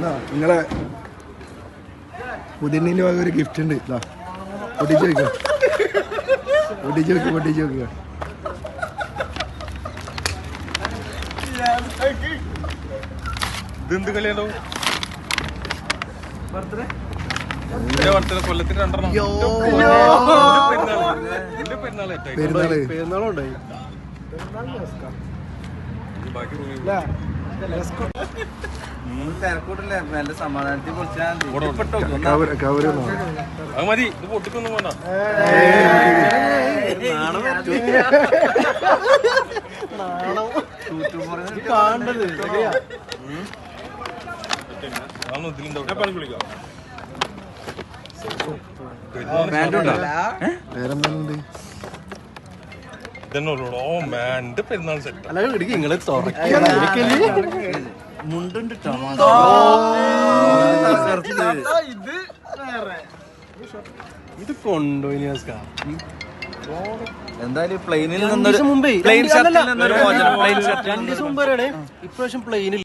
നിങ്ങളെ പുതിയണ്ണിന്റെ വക ഒരു ഗിഫ്റ്റ് ഉണ്ട്. പൊട്ടിച്ച് വെക്കുക, പൊട്ടിച്ച് വെക്കുക. ഇതെന്ത് കളിയാണോ? കൊല്ലത്തിന് 2 പെരുന്നാളുണ്ടായി. തിരക്കൂട്ടില്ലേ നല്ല സമാധാനത്തിൽ മതി. ഇത് പൊട്ടിക്കൊന്നും വേണ്ട. പെരുന്നാൾ സെറ്റ് മുണ്ടുണ്ട്. ഇത് കൊണ്ടുപോയി എന്തായാലും പ്ലെയിനിൽ നിന്നൊരു പ്ലെയിൻ ഷർട്ടിൽ നിന്നൊരു മോചനം. പ്ലെയിൻ ഷർട്ട് 2 ദിവസം മുമ്പ് ഇപ്രാവശ്യം പ്ലെയിനിൽ